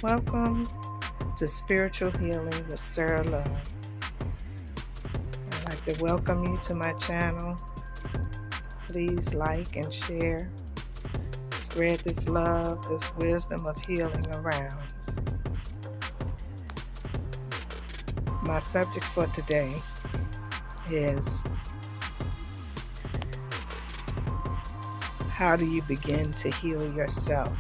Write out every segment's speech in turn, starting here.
Welcome to Spiritual Healing with Sarah Love. I'd like to welcome you to my channel. Please like and share. Spread this love, this wisdom of healing around. My subject for today is how do you begin to heal yourself?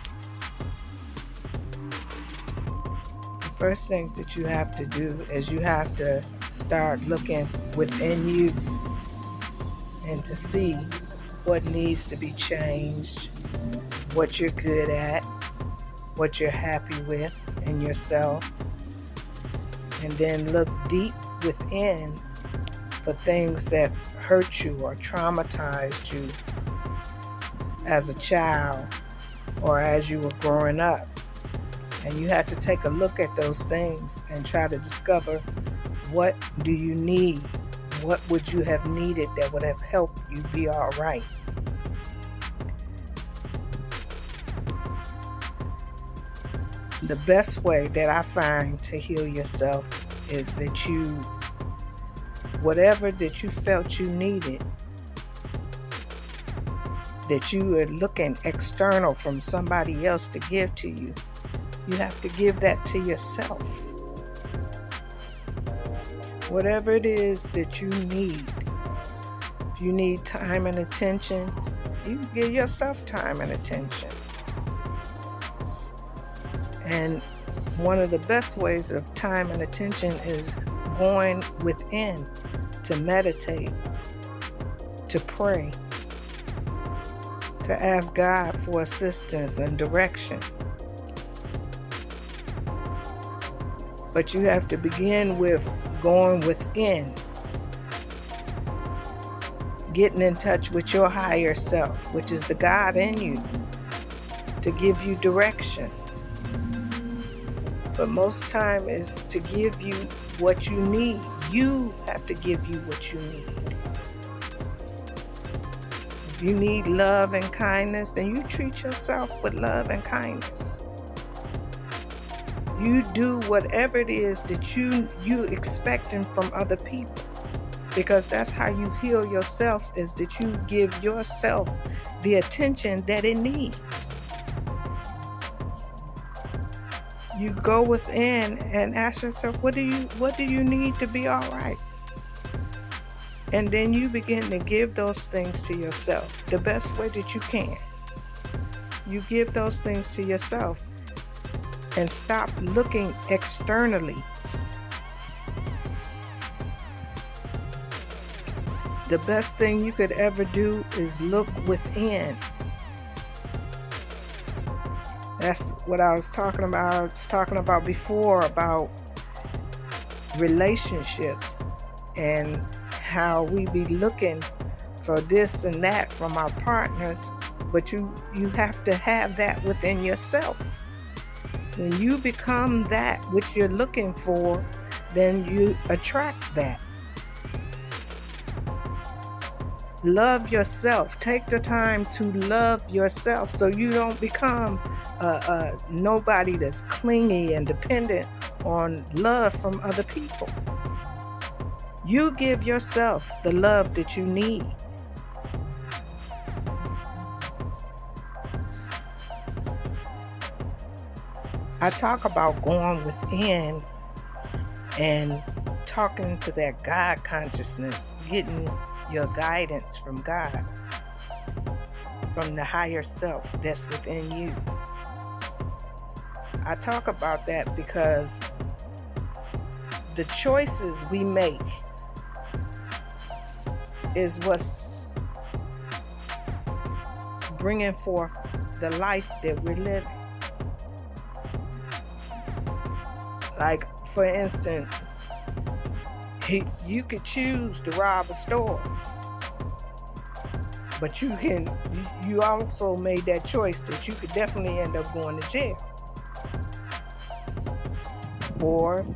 The first thing that you have to do is you have to start looking within you and to see what needs to be changed, what you're good at, what you're happy with in yourself, and then look deep within for things that hurt you or traumatized you as a child or as you were growing up. And you have to take a look at those things and try to discover what do you need, what would you have needed that would have helped you be all right. The best way that I find to heal yourself is that you, whatever that you felt you needed, that you are looking external from somebody else to give to you, you have to give that to yourself. Whatever it is that you need, if you need time and attention, you give yourself time and attention. And one of the best ways of time and attention is going within to meditate, to pray, to ask God for assistance and direction. But you have to begin with going within, getting in touch with your higher self, which is the God in you, to give you direction. But most time is to give you what you need. You have to give you what you need. If you need love and kindness, then you treat yourself with love and kindness. You do whatever it is that you expecting from other people, because that's how you heal yourself, is that you give yourself the attention that it needs. You go within and ask yourself, what do you need to be all right? And then you begin to give those things to yourself the best way that you can. You give those things to yourself and stop looking externally. The best thing you could ever do is look within. That's what I was talking about. I was talking about before about relationships and how we be looking for this and that from our partners, but you have to have that within yourself. When you become that which you're looking for, then you attract that. Love yourself. Take the time to love yourself so you don't become nobody that's clingy and dependent on love from other people. You give yourself the love that you need. I talk about going within and talking to that God consciousness, getting your guidance from God, from the higher self that's within you. I talk about that because the choices we make is what's bringing forth the life that we're living. Like, for instance, you could choose to rob a store, but you also made that choice that you could definitely end up going to jail. Or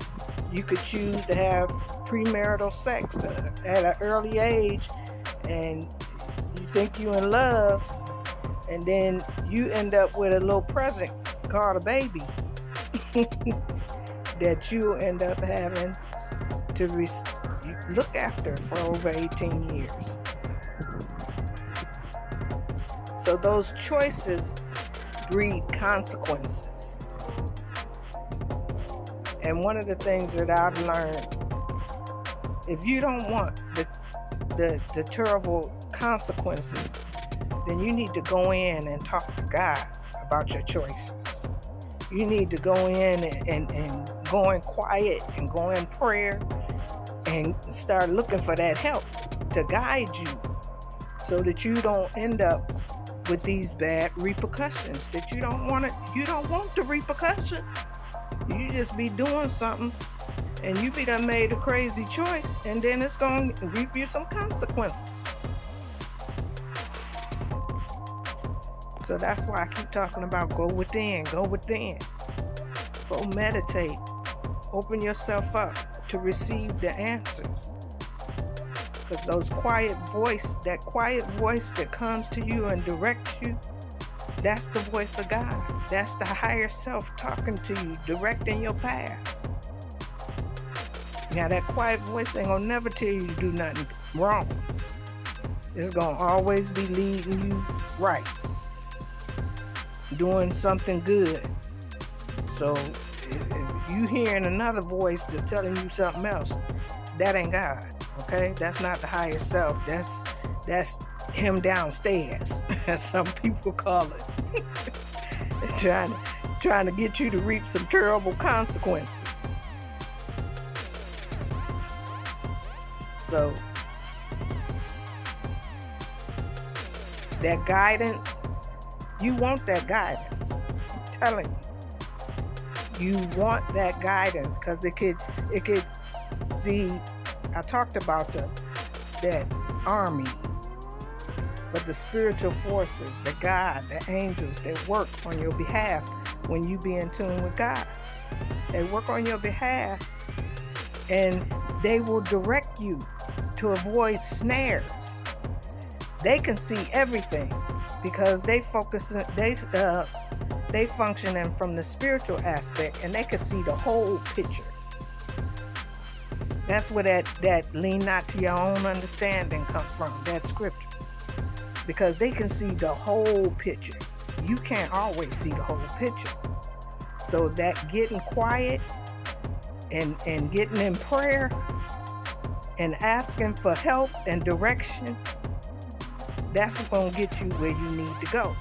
you could choose to have premarital sex at an early age, and you think you're in love, and then you end up with a little present called a baby. that you end up having to look after for over 18 years. So those choices breed consequences. And one of the things that I've learned, if you don't want the terrible consequences, then you need to go in and talk to God about your choices. You need to go in and go in quiet and go in prayer and start looking for that help to guide you so that you don't end up with these bad repercussions that you don't want the repercussions. You just be doing something and you be done made a crazy choice, and then it's going to reap you some consequences. So that's why I keep talking about go within, go meditate, open yourself up to receive the answers. Because that quiet voice that comes to you and directs you, that's the voice of God. That's the higher self talking to you, directing your path. Now that quiet voice ain't gonna never tell you to do nothing wrong. It's gonna always be leading you right, doing something good. So if you hearing another voice that's telling you something else, that ain't God. Okay, that's not the higher self. That's him downstairs, as some people call it, trying to get you to reap some terrible consequences. So that guidance, you want that guidance. I'm telling you want that guidance, because it could see. I talked about that army, but the spiritual forces, the God, the angels that work on your behalf when you be in tune with God. They work on your behalf, and they will direct you to avoid snares. They can see everything because they functioning from the spiritual aspect, and they can see the whole picture. That's where that lean not to your own understanding comes from, that scripture. Because they can see the whole picture. You can't always see the whole picture. So that getting quiet and getting in prayer and asking for help and direction, that's what's going to get you where you need to go.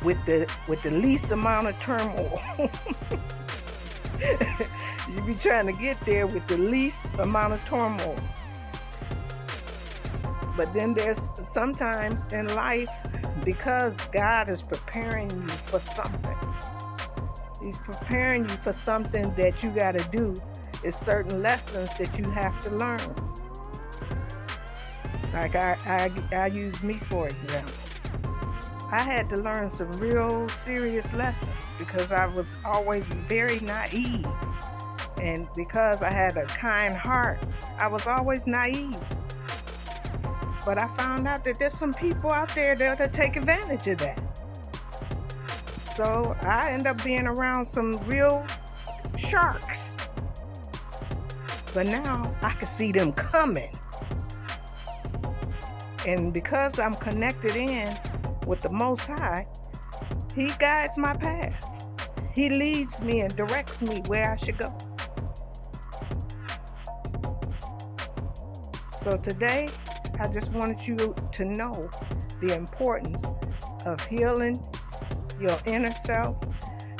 With the least amount of turmoil. You be trying to get there with the least amount of turmoil. But then there's sometimes in life, because God is preparing you for something. He's preparing you for something that you got to do. It's certain lessons that you have to learn. Like I use me for example. I had to learn some real serious lessons because I was always very naive. And because I had a kind heart, I was always naive. But I found out that there's some people out there that'll take advantage of that. So I end up being around some real sharks. But now I can see them coming. And because I'm connected in with the Most High, He guides my path. He leads me and directs me where I should go. So today, I just wanted you to know the importance of healing your inner self,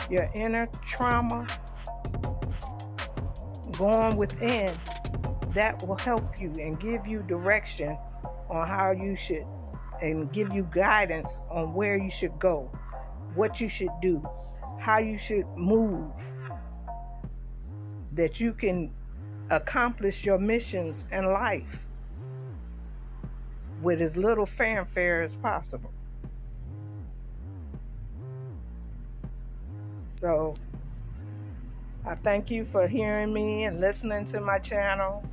your inner trauma, going within. That will help you and give you direction on how you should, and give you guidance on where you should go, what you should do, how you should move, that you can accomplish your missions in life with as little fanfare as possible. So I thank you for hearing me and listening to my channel.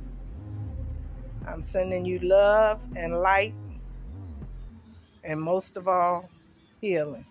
I'm sending you love and light, and most of all, healing.